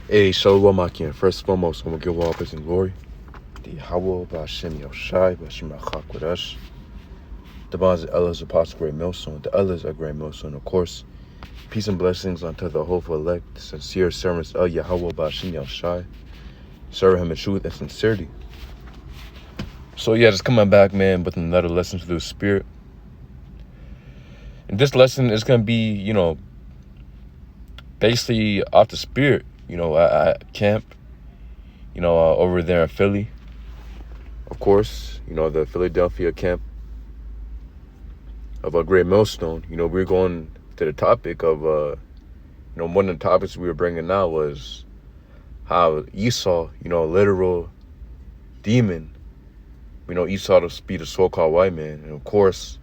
Hey, Shalom Akim. First and foremost, I'm going to give all praise and glory. The Yahweh, Ba'ashem Yoshai, Ba'ashem Achak Kodesh. The bonds of Ella's Apostle Great Millstone. The Ella's a Great Millstone, of course. Peace and blessings unto the hopeful elect, sincere servants of Yahweh, Ba'ashem Yoshai. Serve him in truth and sincerity. So yeah, just coming back, man, with another lesson through the Spirit. And this lesson is going to be, basically off the Spirit, at camp, over there in Philly. Of course, the Philadelphia camp of a Great Millstone. We're going to the topic of, one of the topics we were bringing out was how Esau, a literal demon, Esau to be the so-called white man. And of course,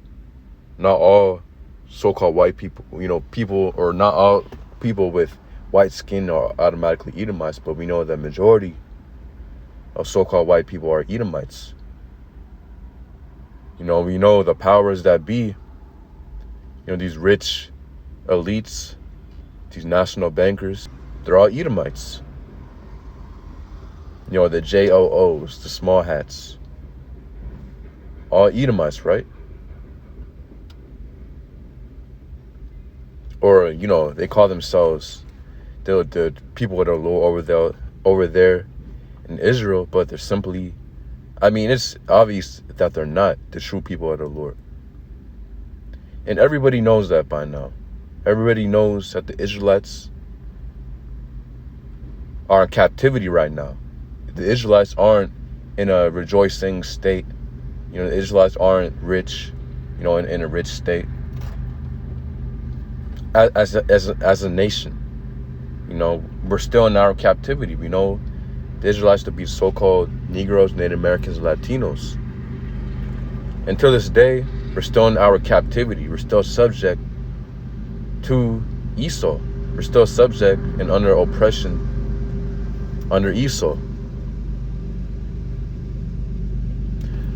not all so-called white people, or not all people with white skin are automatically Edomites, but we know that majority of so-called white people are Edomites. We know the powers that be, these rich elites, these national bankers, they're all Edomites. The JOOs, the small hats, all Edomites, right? Or, they call themselves the people that are low over there in Israel, but they're simply, it's obvious that they're not the true people of the Lord. And everybody knows that by now. Everybody knows that the Israelites are in captivity right now. The Israelites aren't in a rejoicing state. The Israelites aren't rich, in a rich state. As a nation, we're still in our captivity. We know the Israelites to be so-called Negroes, Native Americans, Latinos. Until this day, we're still in our captivity. We're still subject to Esau. We're still subject and under oppression under Esau.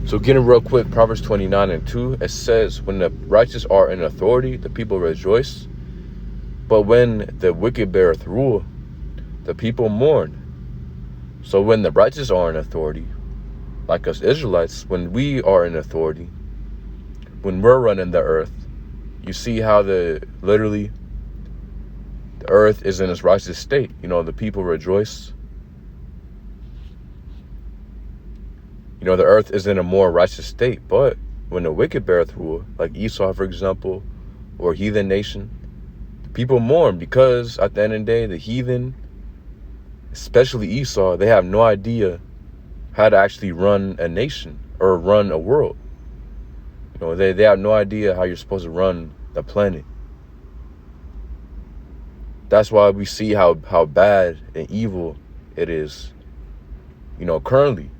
So getting real quick, Proverbs 29:2, it says, when the righteous are in authority, the people rejoice. But when the wicked beareth rule, the people mourn. So when the righteous are in authority, like us Israelites, when we are in authority, when we're running the earth, you see how the earth is in its righteous state. The people rejoice. The earth is in a more righteous state. But when the wicked beareth rule, like Esau, for example, or heathen nation, people mourn, because at the end of the day, the heathen, especially Esau, they have no idea how to actually run a nation or run a world. They have no idea how you're supposed to run the planet. That's why we see how bad and evil it is, currently.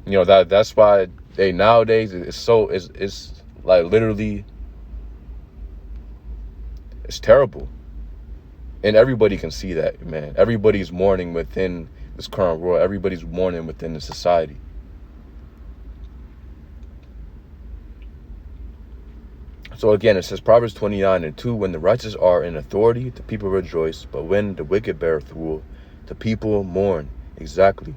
That's why nowadays it's like literally, it's terrible. And everybody can see that, man. Everybody's mourning within this current world. Everybody's mourning within the society. So again, it says Proverbs 29:2, when the righteous are in authority, the people rejoice. But when the wicked beareth rule, the people mourn. Exactly.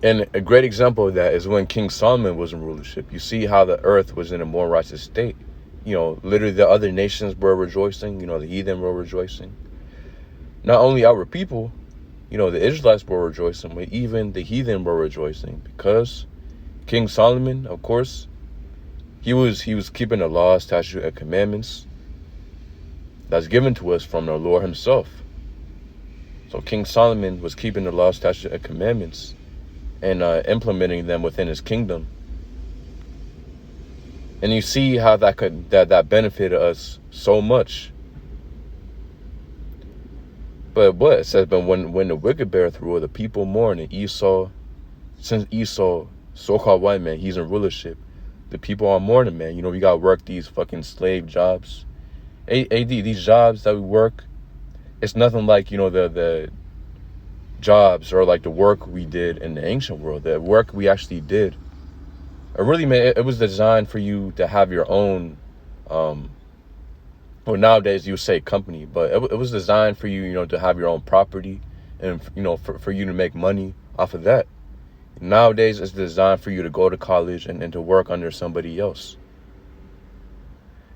And a great example of that is when King Solomon was in rulership. You see how the earth was in a more righteous state. Literally the other nations were rejoicing. The heathen were rejoicing. Not only our people, the Israelites were rejoicing, but even the heathen were rejoicing, because King Solomon, of course, he was keeping the laws, statutes, and commandments that's given to us from the Lord himself. So King Solomon was keeping the laws, statutes, and commandments and implementing them within his kingdom. And you see how that benefited us so much. But what it says, but when the wicked beareth rule, the people mourn. And Esau, since Esau, so-called white man, he's in rulership, the people are mourning, man. We got to work these fucking slave jobs. These jobs that we work, it's nothing like, the jobs or like the work we did in the ancient world, the work we actually did It really made it was designed for you to have your own, um, well, nowadays you would say company, but it was designed for you, to have your own property, and for you to make money off of that. Nowadays it's designed for you to go to college and to work under somebody else.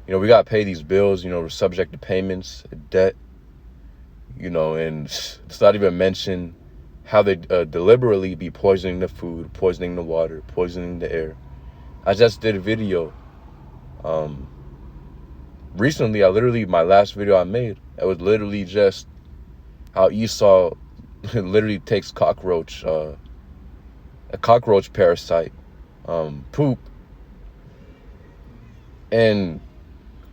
We got to pay these bills, we're subject to payments, debt, and it's not even mention how they deliberately be poisoning the food, poisoning the water, poisoning the air. I just did a video recently. My last video I made, it was literally just how Esau literally takes a cockroach parasite, poop, and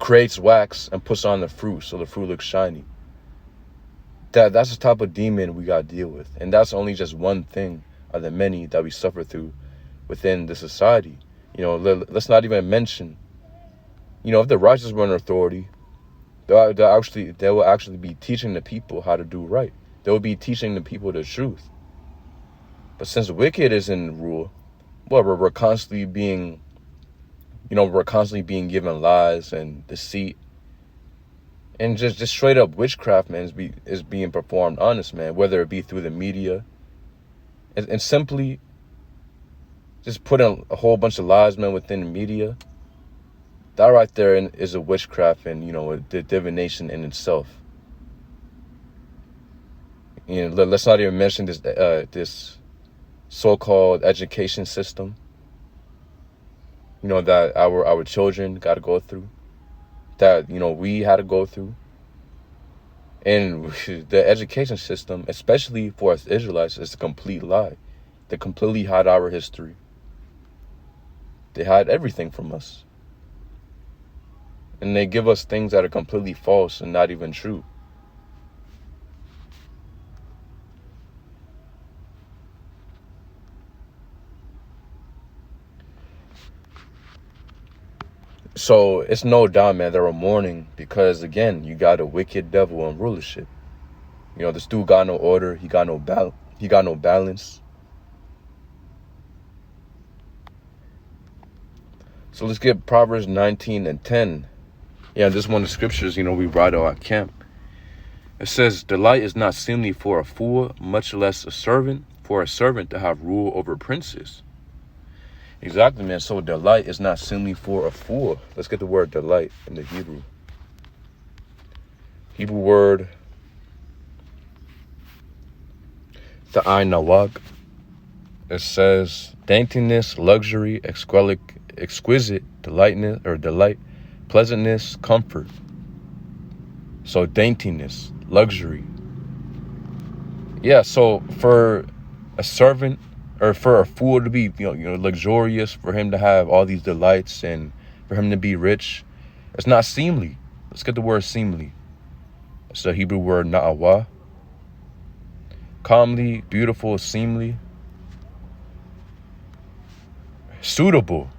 creates wax and puts on the fruit so the fruit looks shiny. That's the type of demon we got to deal with. And that's only just one thing of the many that we suffer through within the society. Let's not even mention, if the righteous were in authority, they will actually be teaching the people how to do right. They will be teaching the people the truth. But since wicked is in rule, well, we're constantly being given lies and deceit. And just straight up witchcraft, man, is being performed on us, man, whether it be through the media and simply just putting a whole bunch of lies, man, within the media. That right there is a witchcraft and, the divination in itself. Let's not even mention this so-called education system, that our children got to go through, that, we had to go through. And the education system, especially for us Israelites, is a complete lie. They completely hide our history. They hide everything from us. And they give us things that are completely false and not even true. So it's no doubt, man, they're mourning because, again, you got a wicked devil in rulership. This dude got no order. He got no balance. So let's get Proverbs 19:10. Yeah, this is one of the scriptures, we write at our camp. It says, "Delight is not seemly for a fool, much less for a servant to have rule over princes." Exactly, man. So delight is not seemly for a fool. Let's get the word delight in the Hebrew. Hebrew word, the nawag. It says daintiness, luxury, exquisite, delight, pleasantness, comfort. So daintiness, luxury. Yeah, so for a servant or for a fool to be, luxurious, for him to have all these delights and for him to be rich, it's not seemly. Let's get the word seemly. It's the Hebrew word na'awa. Calmly, beautiful, seemly. Suitable.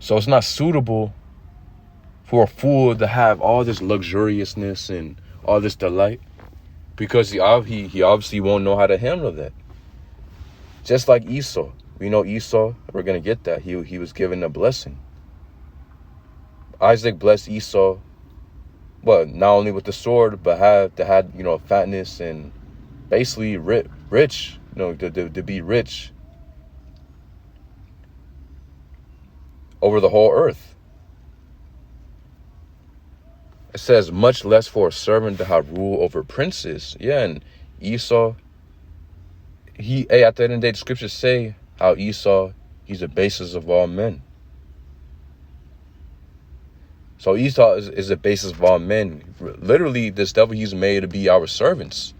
So it's not suitable for a fool to have all this luxuriousness and all this delight, because he obviously won't know how to handle that. Just like Esau. We know Esau, we're going to get that. He was given a blessing. Isaac blessed Esau, not only with the sword, but had fatness and basically rich, to be rich over the whole earth. It says, much less for a servant to have rule over princes. Yeah, and Esau, at the end of the day, the scriptures say how Esau, he's the basis of all men. So Esau is the basis of all men. Literally, this devil, he's made to be our servants.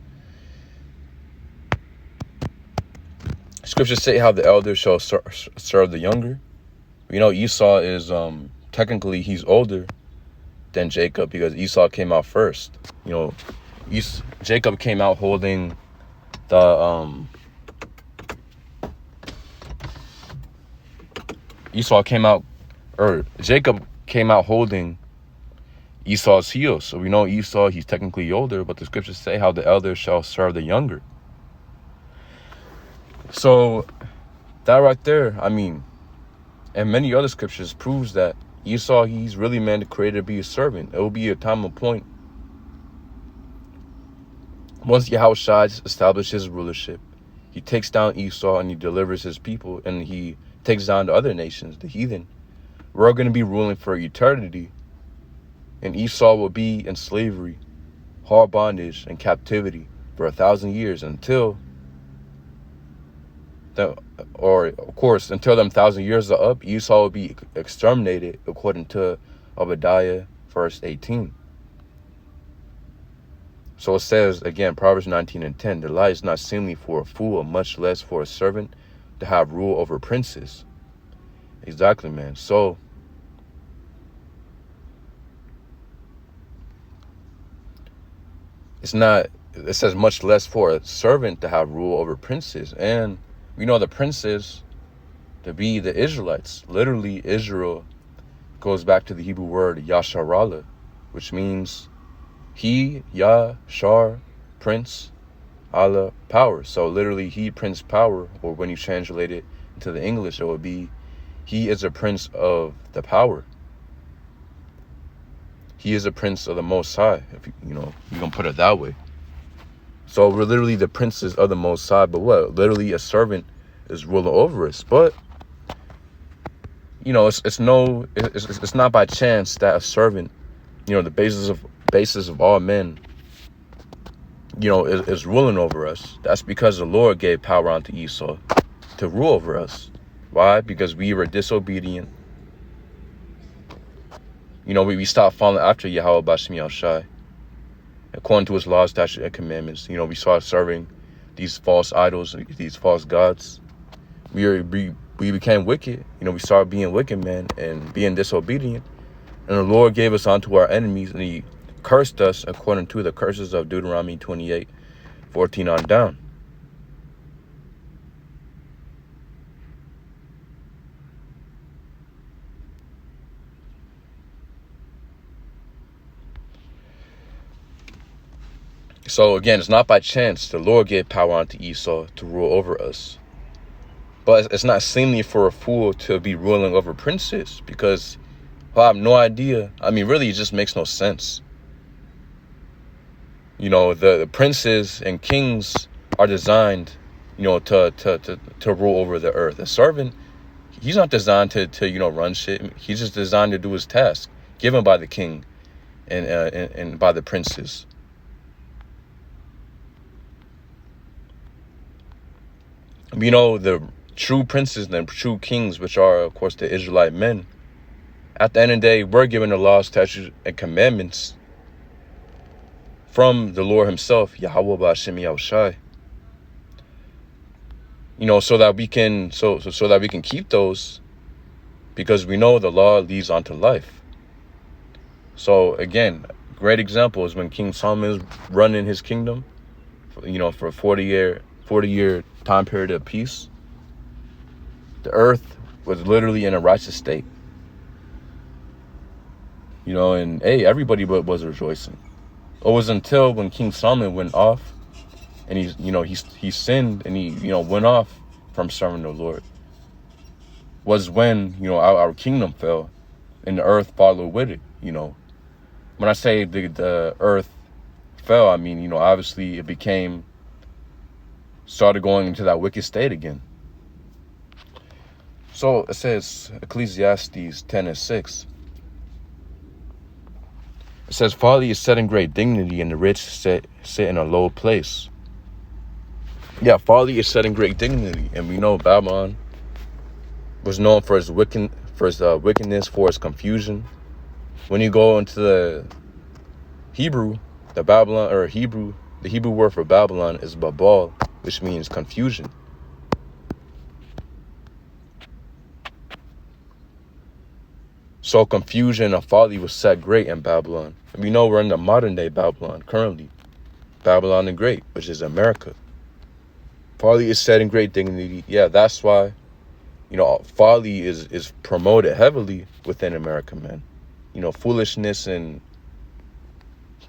Scriptures say how the elder shall serve the younger. Esau is, technically, he's older than Jacob because Esau came out first. Jacob came out holding Jacob came out holding Esau's heel. So we know Esau, he's technically older, but the scriptures say how the elder shall serve the younger. So that right there, And many other scriptures proves that Esau, he's really man created to be a servant. It will be a time of point. Once Yahushua establishes his rulership, he takes down Esau and he delivers his people, and he takes down the other nations, the heathen. We're going to be ruling for eternity, and Esau will be in slavery, hard bondage, and captivity for 1,000 years until until them 1,000 years are up. Esau will be exterminated according to Obadiah verse 18. So it says again, Proverbs 19:10, the lie is not seemly for a fool, much less for a servant to have rule over princes. Exactly, man. So it says much less for a servant to have rule over princes. And we know the princes to be the Israelites. Literally, Israel goes back to the Hebrew word Yasharallah, which means he, Yah, Shar, prince, Allah, power. So literally, he, prince, power, or when you translate it into the English, it would be he is a prince of the power. He is a prince of the Most High, if you can put it that way. So we're literally the princes of the Most High, but what? Literally a servant is ruling over us. But it's not by chance that a servant, the basis of all men, is ruling over us. That's because the Lord gave power unto Esau to rule over us. Why? Because we were disobedient. We stopped following after Yahweh Bashim Yahushai, according to his laws, statutes, and commandments. We started serving these false idols, these false gods. We became wicked. We started being wicked, man, and being disobedient. And the Lord gave us unto our enemies, and he cursed us according to the curses of Deuteronomy 28:14 on down. So again, it's not by chance the Lord gave power unto Esau to rule over us. But it's not seemly for a fool to be ruling over princes, because I have no idea. I mean, really, it just makes no sense. The princes and kings are designed, to rule over the earth. A servant, he's not designed to run shit. He's just designed to do his task given by the king and by the princes. The true princes and the true kings, which are, of course, the Israelite men, at the end of the day, we're given the laws, statutes, and commandments from the Lord himself, Yahweh Ba'Shem Yahushai. So that we can keep those, because we know the law leads onto life. So again, great example is when King Solomon is running his kingdom, for a 40-year time period of peace. The earth was literally in a righteous state. And everybody was rejoicing. It was until when King Solomon went off, and he sinned, and he went off from serving the Lord, was when our kingdom fell, and the earth followed with it. When I say the earth fell, I mean obviously it started going into that wicked state again. So it says, Ecclesiastes 10:6. It says, folly is set in great dignity, and the rich sit in a low place. Yeah, folly is set in great dignity, and we know Babylon was known for its wickedness, for its confusion. When you go into the Hebrew, the Hebrew word for Babylon is Babal, which means confusion. So confusion and folly was set great in Babylon. And we know we're in the modern day Babylon currently. Babylon the Great, which is America. Folly is set in great dignity. Yeah, that's why, folly is promoted heavily within America, man. Foolishness and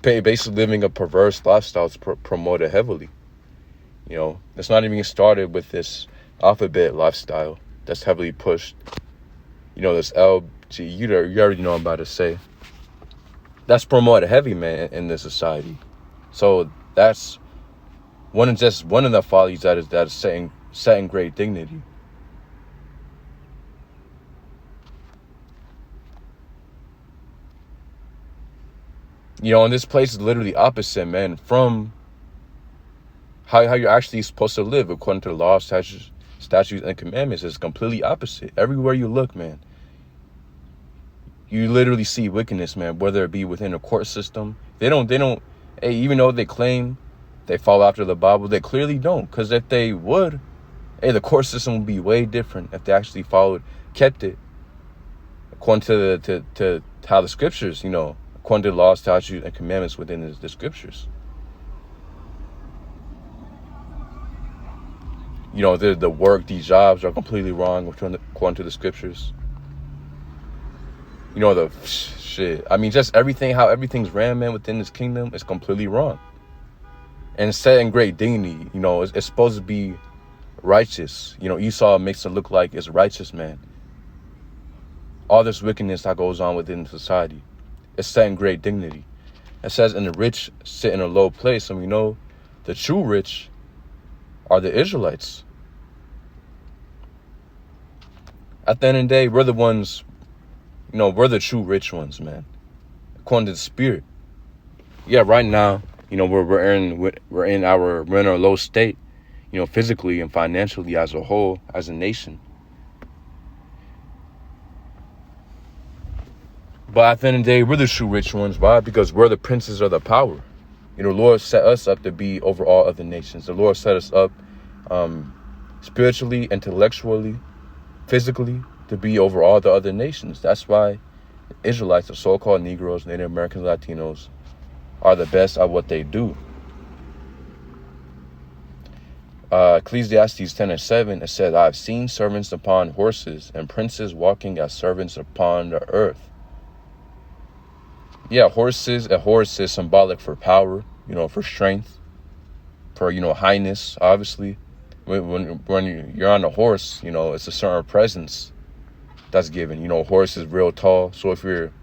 basically living a perverse lifestyle is promoted heavily. It's not even started with this alphabet lifestyle that's heavily pushed You know, this LG, you already know I'm about to say. That's promoted heavy, man, in this society. So that's one of the follies that is setting great dignity. You know, and this place is literally opposite, man, from how you're actually supposed to live according to the law, statutes, and commandments. Is completely opposite. Everywhere you look, man, you literally see wickedness, man, whether it be within the court system. They don't, hey, even though they claim they follow after the Bible, they clearly don't. Because if they would, hey, the court system would be way different if they actually kept it according to to how the scriptures, according to the law, statutes, and commandments within the scriptures. You know, the work, these jobs are completely wrong according to the scriptures. You know, the shit. I mean, just everything, how everything's ran, man, within this kingdom is completely wrong. And set in great dignity, it's supposed to be righteous. You know, Esau makes it look like it's righteous, man. All this wickedness that goes on within society, it's set in great dignity. It says, and the rich sit in a low place. And we know the true rich are the Israelites. At the end of the day, we're the ones, we're the true rich ones, man. According to the Spirit. Yeah, right now, we're in our low state, physically and financially as a whole, as a nation. But at the end of the day, we're the true rich ones. Why? Because we're the princes of the power. The Lord set us up to be over all other nations. The Lord set us up spiritually, intellectually, physically, to be over all the other nations. That's why Israelites, the so-called Negroes, Native Americans, Latinos, are the best at what they do. Ecclesiastes 10:7, it says, I've seen servants upon horses and princes walking as servants upon the earth. Yeah, a horse is symbolic for power, for strength, for, highness, obviously. When you're on a horse, it's a certain presence that's given. A horse is real tall. So if you're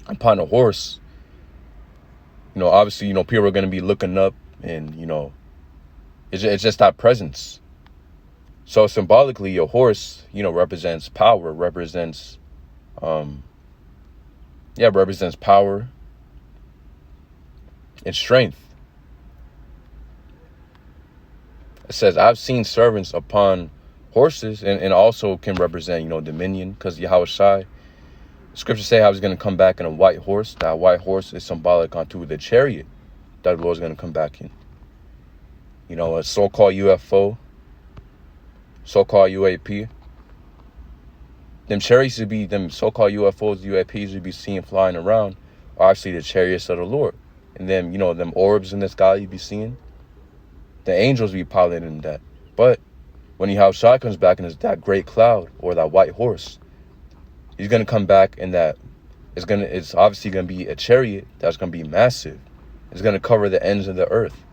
upon a horse, obviously, people are going to be looking up and, it's just that presence. So symbolically, your horse, represents power, represents power and strength. It says, I've seen servants upon horses, and also can represent, dominion, because Yahushua, scriptures say how he's going to come back in a white horse. That white horse is symbolic onto the chariot that the Lord's going to come back in. A so-called UFO, so-called UAP. Them chariots would be, them so-called UFOs, UAPs would be seen flying around, are actually the chariots of the Lord. And then, them orbs in the sky you'd be seeing, the angels be piloting that. But when Yahushua comes back and it's that great cloud or that white horse, he's going to come back in that, it's obviously going to be a chariot that's going to be massive. It's going to cover the ends of the earth.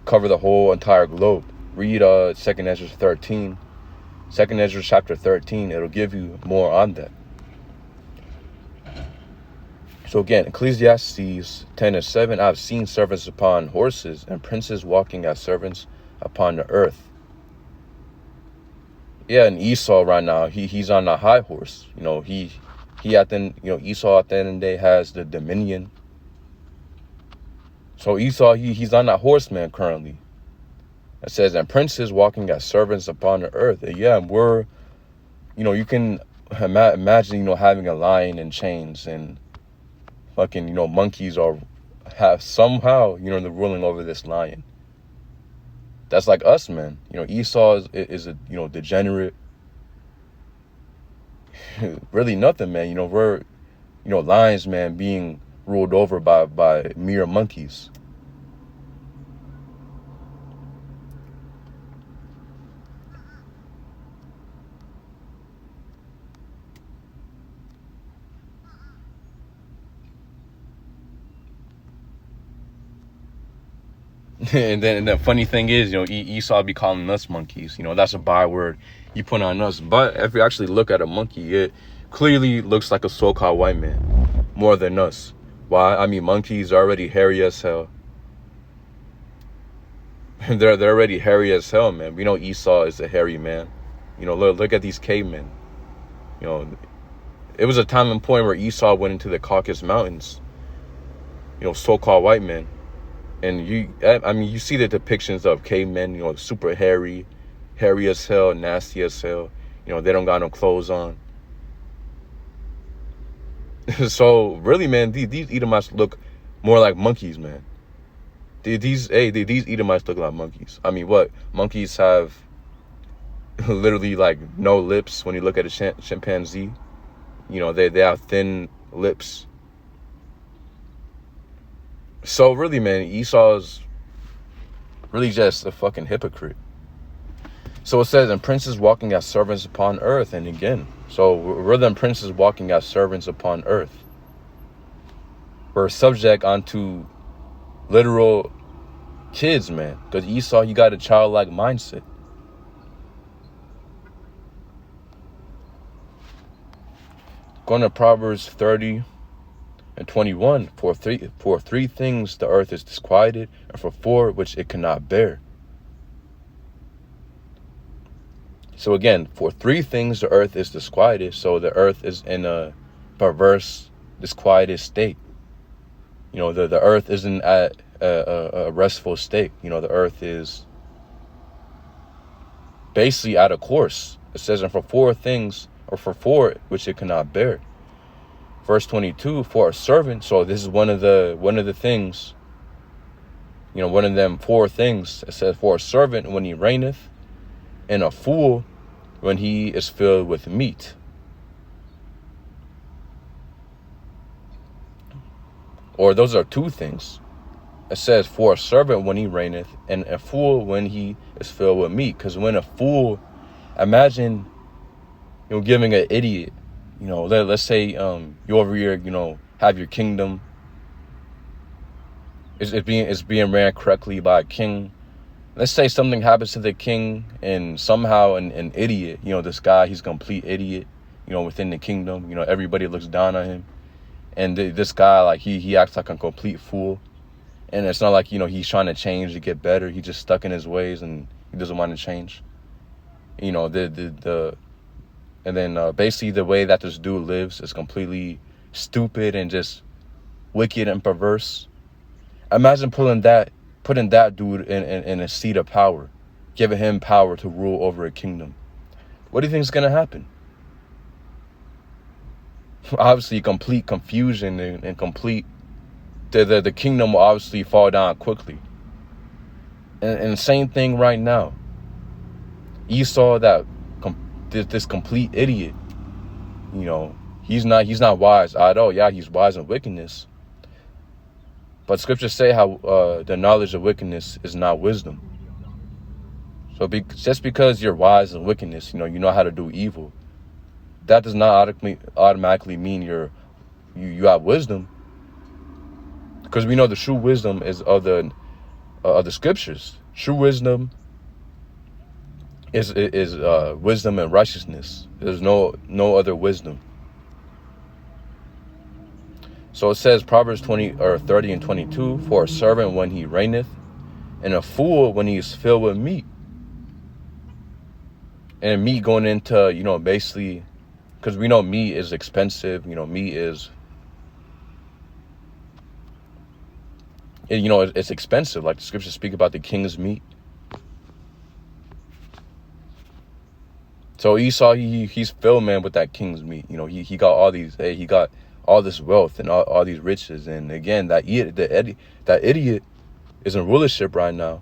Cover the whole entire globe. Read 2nd Ezra 13. 2nd Ezra chapter 13. It'll give you more on that. So again, Ecclesiastes 10:7. I've seen servants upon horses and princes walking as servants upon the earth. Yeah, and Esau right now, he's on the high horse. Esau at the end of the day has the dominion. So Esau, he's on that horseman currently. It says, and princes walking as servants upon the earth. And yeah, we're, you can imagine, having a lion in chains and fucking, monkeys have somehow, they're ruling over this lion. That's like us, man. Esau is a, degenerate. Really nothing, man. We're, lions, man, being ruled over by mere monkeys. And the funny thing is, Esau be calling us monkeys. That's a byword he put on us. But if you actually look at a monkey, it clearly looks like a so-called white man more than us. Why? I mean, monkeys are already hairy as hell. They're already hairy as hell, man. We know Esau is a hairy man. Look at these cavemen. It was a time and point where Esau went into the Caucasus Mountains. So-called white men. And you see the depictions of cavemen, super hairy as hell, nasty as hell. They don't got no clothes on. So really, man, these Edomites look more like monkeys, man. These Edomites look like monkeys. I mean, what? Monkeys have literally like no lips when you look at a chimpanzee. They have thin lips. So really, man, Esau's really just a fucking hypocrite. So it says, and princes walking as servants upon earth. And again, so we're them princes walking as servants upon earth. We're subject unto literal kids, man. Because Esau, you got a childlike mindset. Going to Proverbs 30 and 21, for three things the earth is disquieted, and for four which it cannot bear. So again, for three things the earth is disquieted. So the earth is in a perverse, disquieted state. The earth isn't at a restful state. The earth is basically out of course. It says, and for four things, or for four which it cannot bear. Verse 22, for a servant. So this is one of the things, one of them four things. It says, for a servant when he reigneth, and a fool when he is filled with meat. Or those are two things. It says, for a servant when he reigneth, and a fool when he is filled with meat. Because when a fool, imagine, giving an idiot, let's say you over here, have your kingdom. It's being ran correctly by a king. Let's say something happens to the king, and somehow an idiot, this guy, he's a complete idiot, within the kingdom. Everybody looks down on him. And this guy, like, he acts like a complete fool. And it's not like, he's trying to change to get better. He's just stuck in his ways and he doesn't want to change. And then basically the way that this dude lives is completely stupid and just wicked and perverse. Imagine putting that dude in a seat of power, giving him power to rule over a kingdom. What do you think is going to happen? Obviously, complete confusion and complete... The kingdom will obviously fall down quickly. And the same thing right now. Esau, this complete idiot, he's not wise at all. Yeah, he's wise in wickedness. But scriptures say how the knowledge of wickedness is not wisdom. So just because you're wise in wickedness, you know how to do evil, that does not automatically mean you have wisdom. Because we know the true wisdom is of the scriptures. True wisdom is wisdom and righteousness. There's no other wisdom. So it says, Proverbs 30 and 22, for a servant when he reigneth, and a fool when he is filled with meat. And meat going into, basically, because we know meat is expensive. Meat is, it's expensive. Like the scriptures speak about the king's meat. So Esau, he's filled, man, with that king's meat. He got all these, he got all this wealth and all these riches. And again, that idiot is in rulership right now.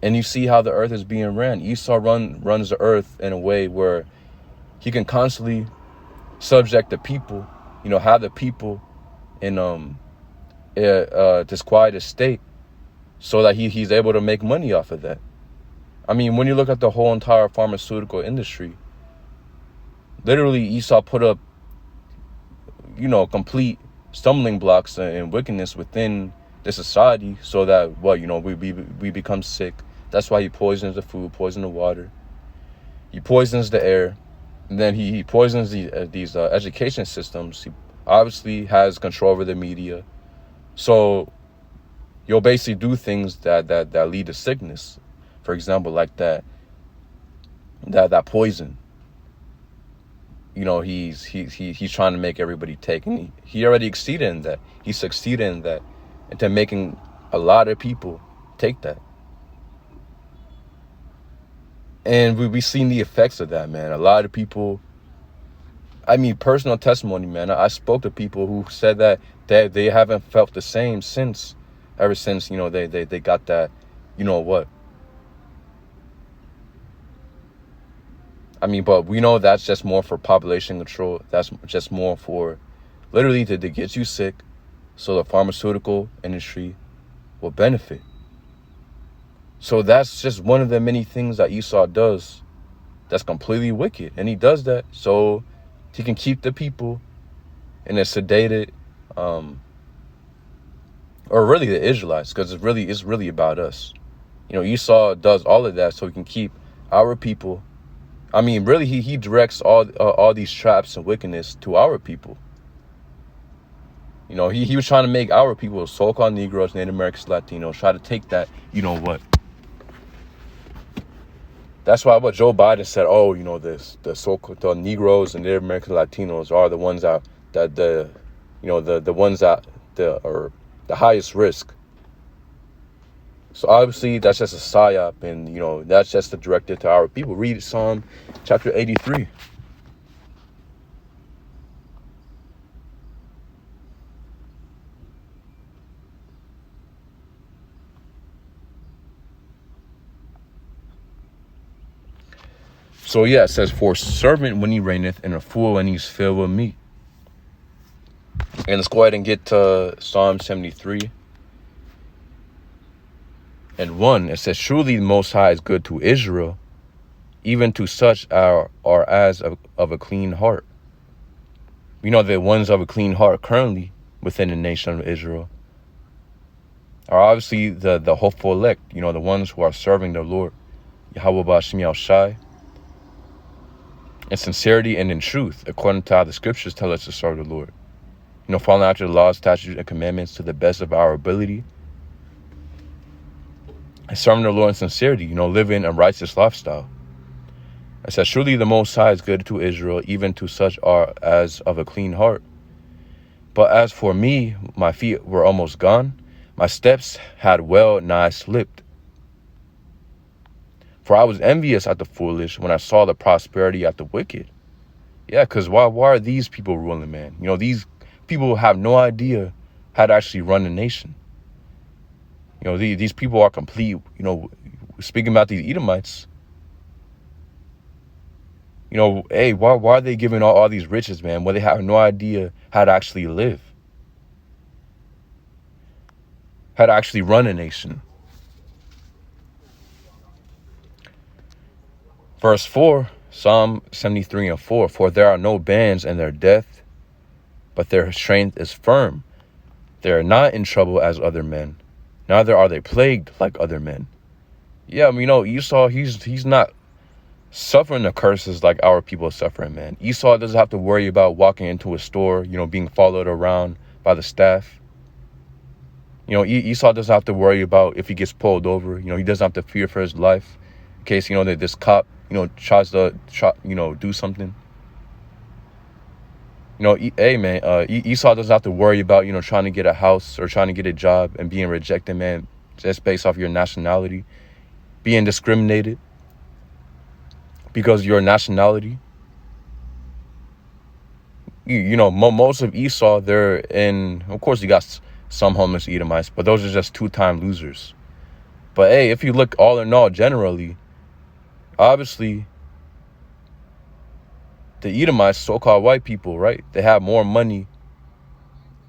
And you see how the earth is being ran. Esau runs the earth in a way where he can constantly subject the people, have the people in disquieted state, so that he's able to make money off of that. I mean, when you look at the whole entire pharmaceutical industry, literally Esau put up, complete stumbling blocks and wickedness within the society so that we become sick. That's why he poisons the food, poisons the water, he poisons the air, and then he poisons these education systems. He obviously has control over the media, so you'll basically do things that lead to sickness. For example, like that poison. He's trying to make everybody take, and he already exceeded in that. He succeeded in that, into making a lot of people take that. And we've seen the effects of that, man. A lot of people, I mean, personal testimony, man. I spoke to people who said that they haven't felt the same ever since, they got that, what. I mean, but we know that's just more for population control. That's just more for literally to get you sick so the pharmaceutical industry will benefit. So that's just one of the many things that Esau does that's completely wicked. And he does that so he can keep the people in a sedated, or really the Israelites, because it's really about us. Esau does all of that so he can keep our people. I mean, really, he directs all these traps and wickedness to our people. He was trying to make our people, so-called Negroes, Native Americans, Latinos, try to take that, That's why what Joe Biden said, the so-called Negroes and Native American Latinos are the ones that the ones that are the highest risk. So obviously that's just a psyop, and that's just directed to our people. Read Psalm chapter 83. So yeah, it says, for servant when he reigneth, and a fool when he's filled with meat. And let's go ahead and get to Psalm 73. And 1, it says, surely the Most High is good to Israel, even to such are as of a clean heart. We know the ones of a clean heart currently within the nation of Israel are obviously the hopeful elect, the ones who are serving the Lord, Yahweh Ba'Shem Yahushai, in sincerity and in truth, according to how the scriptures tell us to serve the Lord. Following after the laws, statutes, and commandments to the best of our ability, and serving the Lord in sincerity, living a righteous lifestyle. It says, surely the Most High is good to Israel, even to such are as of a clean heart. But as for me, my feet were almost gone. My steps had well nigh slipped. For I was envious at the foolish when I saw the prosperity at the wicked. Yeah, because why are these people ruling, man? These people have no idea how to actually run a nation. These people are complete, speaking about these Edomites, hey, why are they giving all these riches, man, when they have no idea how to actually live, how to actually run a nation? Verse 4, Psalm 73 and 4, for there are no bands in their death, but their strength is firm. They are not in trouble as other men, neither are they plagued like other men. Yeah, Esau, he's not suffering the curses like our people are suffering, man. Esau doesn't have to worry about walking into a store, being followed around by the staff. Esau doesn't have to worry about if he gets pulled over. He doesn't have to fear for his life in case, that this cop, tries to, do something. Hey, man, Esau doesn't have to worry about, trying to get a house or trying to get a job and being rejected, man, just based off your nationality, being discriminated because of your nationality. Most of Esau, they're in, of course, you got some homeless Edomites, but those are just two-time losers. But hey, if you look all in all, generally, obviously, the Edomites, so-called white people, right? They have more money,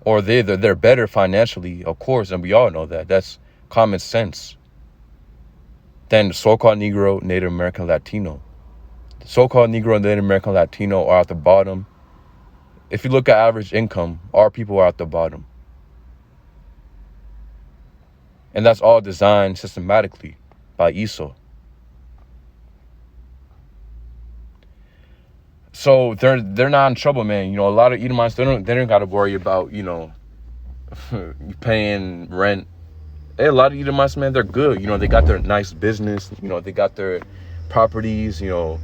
or they're better financially, of course, and we all know that. That's common sense. Than the so-called Negro, Native American, Latino. The so-called Negro and Native American, Latino are at the bottom. If you look at average income, our people are at the bottom. And that's all designed systematically by Esau. So they're not in trouble, man. You know, a lot of Edomites, they don't got to worry about, you know, paying rent. Hey, a lot of Edomites, man, they're good. You know, they got their nice business. You know, they got their properties. You know,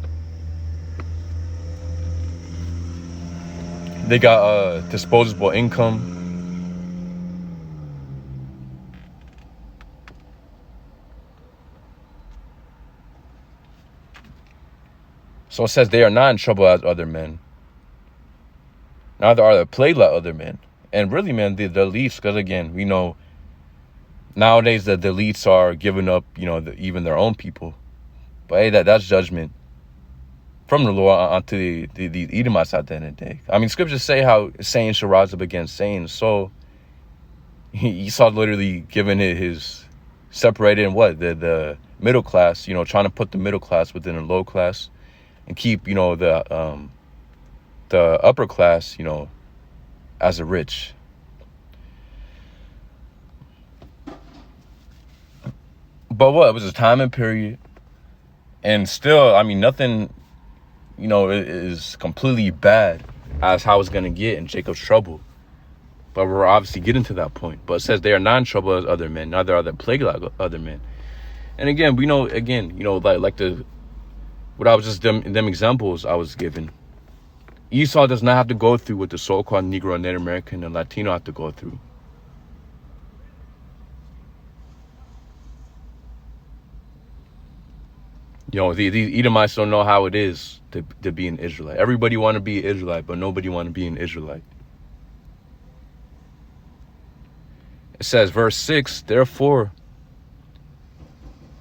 they got disposable income. So it says they are not in trouble as other men. Neither are they plagued like other men. And really, man, the elites, because again, we know nowadays that the elites are giving up, you know, even their own people. But hey, that's judgment from the Lord onto the Edomites at the end of the day. I mean, scriptures say how Satan shall rise up against Satan. So Esau literally giving his separated in what? The middle class, you know, trying to put the middle class within the low class and keep, you know, the upper class, you know, as a rich. But what? It was a time and period. And still, I mean, nothing, you know, is completely bad as how it's going to get in Jacob's trouble. But we're obviously getting to that point. But it says they are not in trouble as other men, neither are they plagued like other men. And again, we know, again, you know, like what I was just them examples I was given. Esau does not have to go through what the so-called Negro, Native American, and Latino have to go through. You know, these Edomites don't know how it is to be an Israelite. Everybody want to be an Israelite, but nobody want to be an Israelite. It says, verse 6, therefore,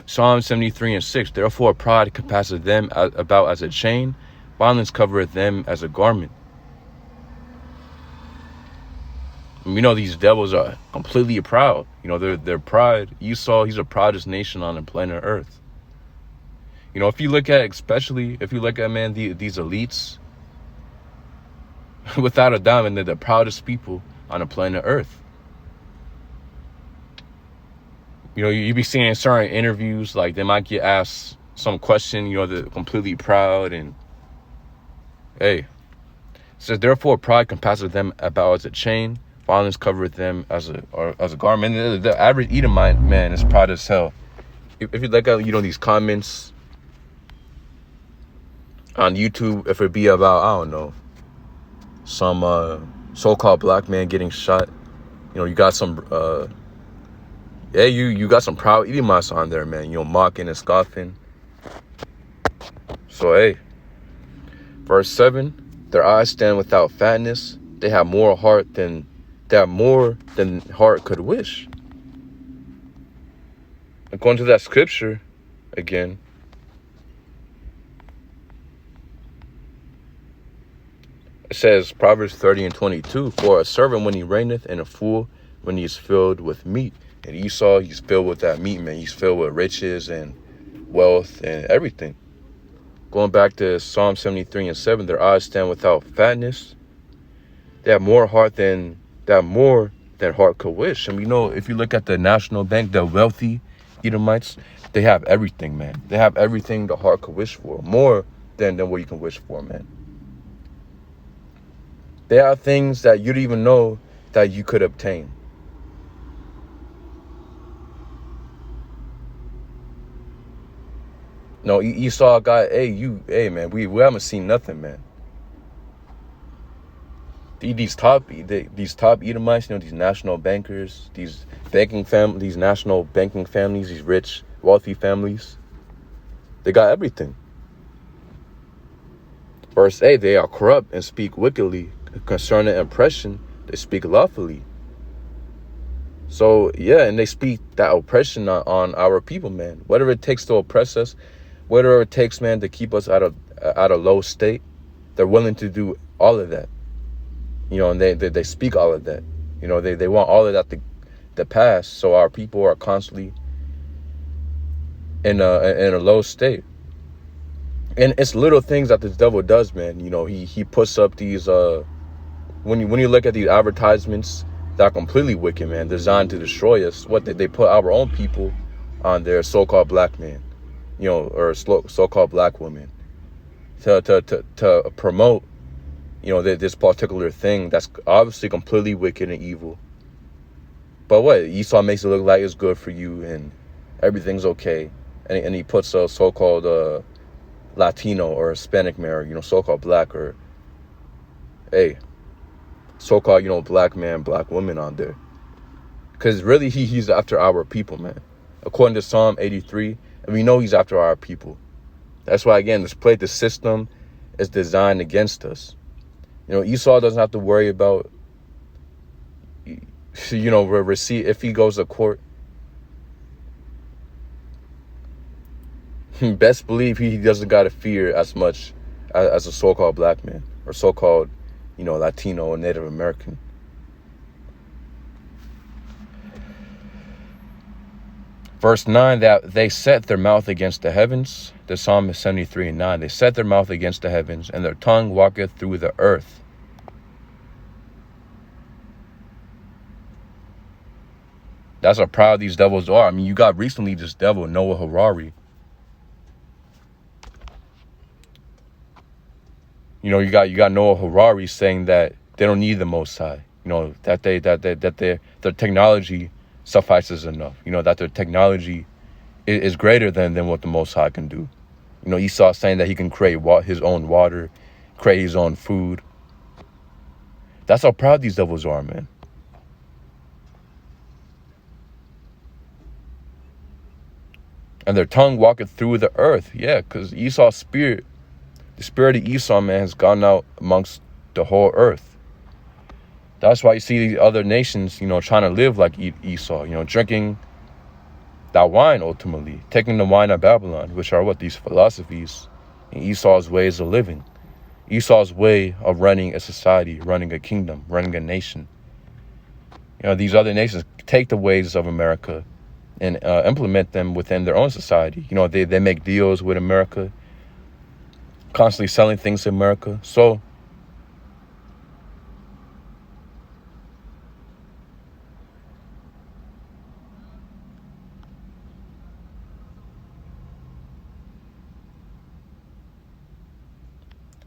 Psalm 73 and 6, therefore pride compasseth them about as a chain, violence covereth them as a garment. And we know these devils are completely proud. You know, they're pride. Esau, he's the proudest nation on the planet Earth. You know, if you look at, especially if you look at, man, these elites, without a doubt, man, they're the proudest people on the planet Earth. You know, you be seeing certain interviews, like they might get asked some question, you know, they're completely proud. And hey, it says, therefore pride compasseth them about as a chain, violence covereth them as a garment. The average Edomite, man, is proud as hell. If you look at, you know, these comments on YouTube, if it be about, I don't know, some so-called black man getting shot, you know, you got some you got some proud Edomites on there, man, you know, mocking and scoffing. So hey, verse 7, their eyes stand without fatness, they have more than heart could wish. According to that scripture, again, it says, Proverbs 30 and 22, for a servant when he reigneth, and a fool when he is filled with meat. And Esau, he's filled with that meat, man. He's filled with riches and wealth and everything. Going back to Psalm 73 and 7, their eyes stand without fatness. They have more than heart could wish. And we know, if you look at the national bank, the wealthy Edomites, they have everything, man. They have everything the heart could wish for, more than what you can wish for, man. There are things that you don't even know that you could obtain. No, Esau got, hey, man, we haven't seen nothing, man. These top Edomites, you know, these national bankers, these national banking families, these rich, wealthy families, they got everything. Verse 8, they are corrupt and speak wickedly. Concerning oppression, they speak lawfully. So yeah, and they speak that oppression on our people, man. Whatever it takes to oppress us, whatever it takes, man, to keep us at a low state, they're willing to do all of that. You know, and they speak all of that. You know, they want all of that to pass, so our people are constantly in a low state. And it's little things that the devil does, man. You know, he puts up these when you look at these advertisements that are completely wicked, man, designed to destroy us. What they put our own people on their so-called black man, or so-called black woman to promote, this particular thing that's obviously completely wicked and evil. But what Esau makes it look like it's good for you and everything's okay, and he puts a so-called Latino or Hispanic man, so-called black, or hey, so-called black man, black woman on there, because really he's after our people, man, according to Psalm 83, and we know he's after our people. That's why, again, the system is designed against us. Esau doesn't have to worry about receipt if he goes to court. Best believe he doesn't got to fear as much as a so-called black man or so-called Latino or Native American. Verse 9, that they set their mouth against the heavens. The Psalm is 73:9. They set their mouth against the heavens, and their tongue walketh through the earth. That's how proud these devils are. I mean, you got recently this devil, Noah Harari. You got Noah Harari saying that they don't need the Most High. That their technology suffices enough. That their technology is greater than what the Most High can do. Esau saying that he can create his own water, create his own food. That's how proud these devils are, man. And their tongue walketh through the earth. Yeah, because Esau's spirit, the spirit of Esau, man, has gone out amongst the whole earth. That's why you see these other nations, trying to live like Esau, drinking that wine ultimately, taking the wine of Babylon, which are these philosophies and Esau's ways of living, Esau's way of running a society, running a kingdom, running a nation. These other nations take the ways of America and implement them within their own society. They make deals with America, constantly selling things to America. So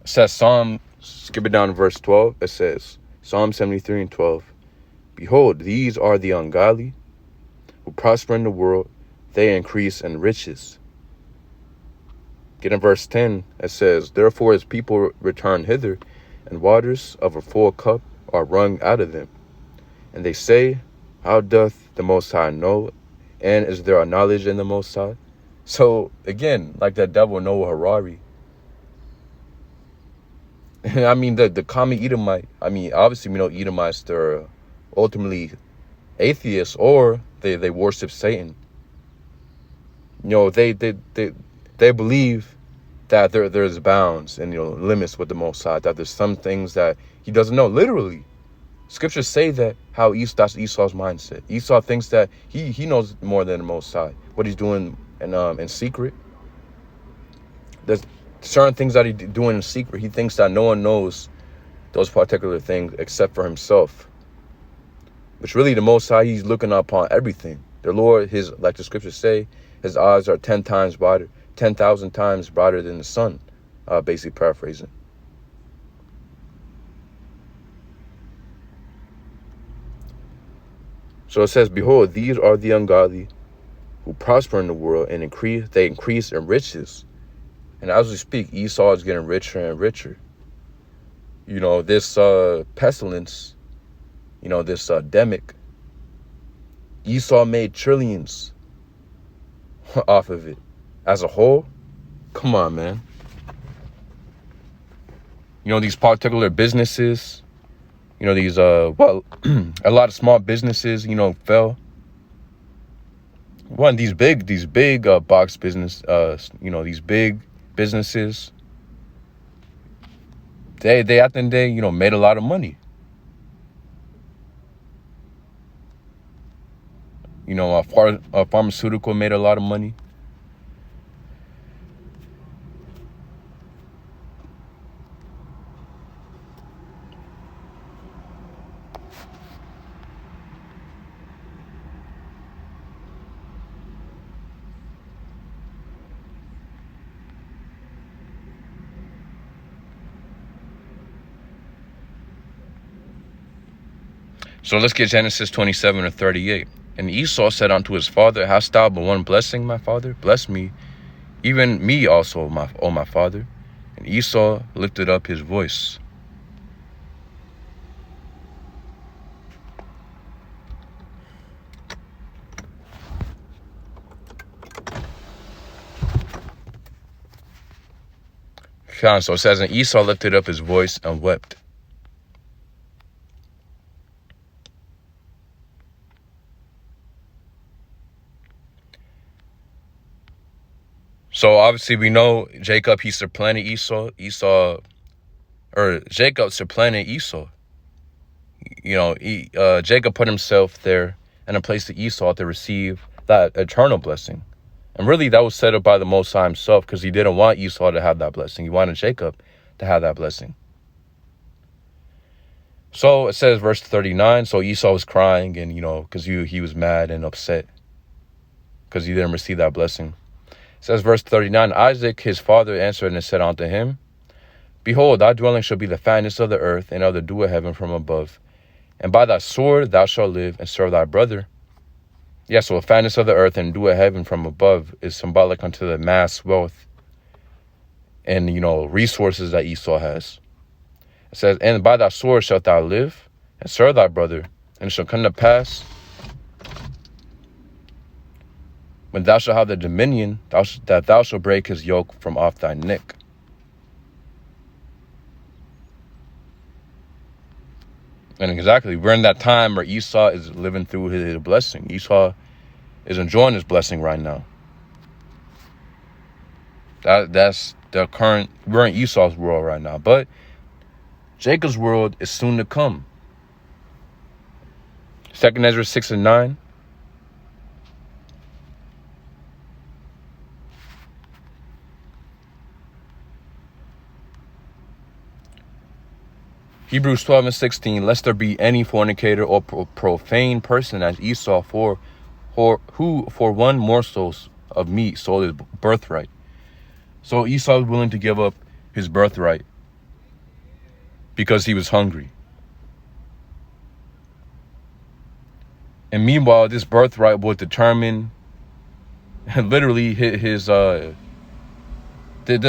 it says skip it down to verse 12. It says, Psalm 73:12, behold, these are the ungodly who prosper in the world, they increase in riches. Get in verse 10, it says, therefore his people return hither, and waters of a full cup are wrung out of them. And they say, how doth the Most High know? And is there a knowledge in the Most High? So, again, like that devil Noah Harari. I mean, the common Edomite, obviously we know Edomites, they're ultimately atheists, or they worship Satan. They believe that there's bounds and limits with the Most High, that there's some things that he doesn't know. Literally, scriptures say that that's Esau's mindset. Esau thinks that he knows more than the Most High, what he's doing in secret. There's certain things that he's doing in secret. He thinks that no one knows those particular things except for himself. Which really the Most High, he's looking upon everything. The Lord, like the scriptures say, his eyes are 10 times brighter, 10,000 times brighter than the sun, basically paraphrasing. So it says, behold, these are the ungodly who prosper in the world and they increase in riches. And as we speak, Esau is getting richer and richer. This pestilence, this demic, Esau made trillions off of it. As a whole, come on, man. These particular businesses, these, a lot of small businesses, fell. These big box business, these big businesses, they at the end of the day, made a lot of money. A pharmaceutical made a lot of money. So let's get Genesis 27 or 38. And Esau said unto his father, Hast thou but one blessing, my father? Bless me, even me also, my father. And Esau lifted up his voice. So it says, and Esau lifted up his voice and wept. So obviously we know Jacob, he supplanted Esau. Jacob supplanted Esau. You know, Jacob put himself there in a place to Esau to receive that eternal blessing. And really that was set up by the Most High himself, because he didn't want Esau to have that blessing. He wanted Jacob to have that blessing. So it says, verse 39, so Esau was crying, and, you know, because he was mad and upset because he didn't receive that blessing. It says, verse 39, Isaac, his father, answered and said unto him, Behold, thy dwelling shall be the fatness of the earth, and of the dew of heaven from above. And by thy sword thou shalt live and serve thy brother. Yeah, so the fatness of the earth and dew of heaven from above is symbolic unto the mass wealth and, you know, resources that Esau has. It says, and by thy sword shalt thou live and serve thy brother. And it shall come to pass, when thou shalt have the dominion, that thou shalt break his yoke from off thy neck. And exactly, we're in that time where Esau is living through his blessing. Esau is enjoying his blessing right now. That's the current, we're in Esau's world right now. But Jacob's world is soon to come. 2 Ezra 6 and 9. Hebrews 12 and 16, lest there be any fornicator or profane person as Esau, who for one morsel of meat sold his birthright. So Esau was willing to give up his birthright because he was hungry. And meanwhile, this birthright will determine literally this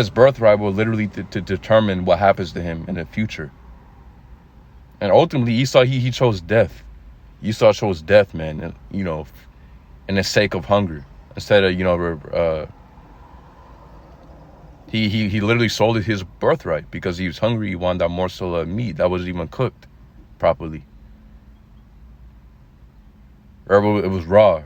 birthright will literally to determine what happens to him in the future. And ultimately, Esau, he chose death. Esau chose death, man, and, you know, in the sake of hunger. Instead of, you know, he literally sold his birthright because he was hungry. He wanted that morsel of meat that wasn't even cooked properly. Or it was raw.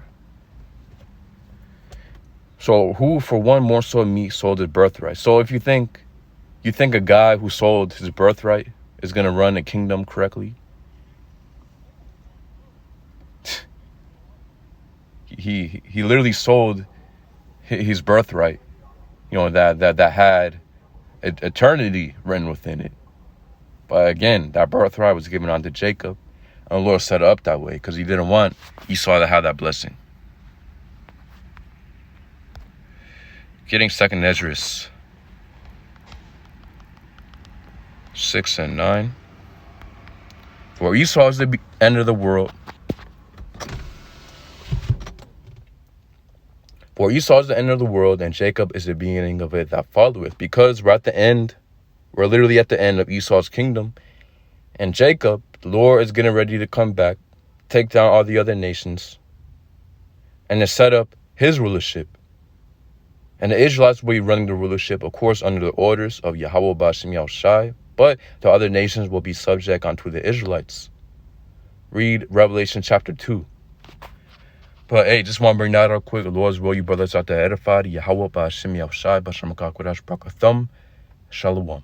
So who for one morsel of meat sold his birthright? So if you think a guy who sold his birthright is going to run a kingdom correctly, he literally sold his birthright, you know, that had eternity written within it. But again, that birthright was given unto Jacob, and the Lord set it up that way because he didn't want Esau to have that blessing. Getting 2 Ezra 6 and 9. For Esau is the end of the world. For Esau is the end of the world, and Jacob is the beginning of it that followeth. Because we're literally at the end of Esau's kingdom. And Jacob, the Lord is getting ready to come back, take down all the other nations, and to set up his rulership. And the Israelites will be running the rulership, of course, under the orders of Yahweh Ba'Shem Yahushai, but the other nations will be subject unto the Israelites. Read Revelation chapter 2. But hey, just want to bring that up quick. The Lord's will, you brothers out there edified. Yahweh Ba'Shem Yahushai, Ba'Shem Kakurash Brakathum. Shalom.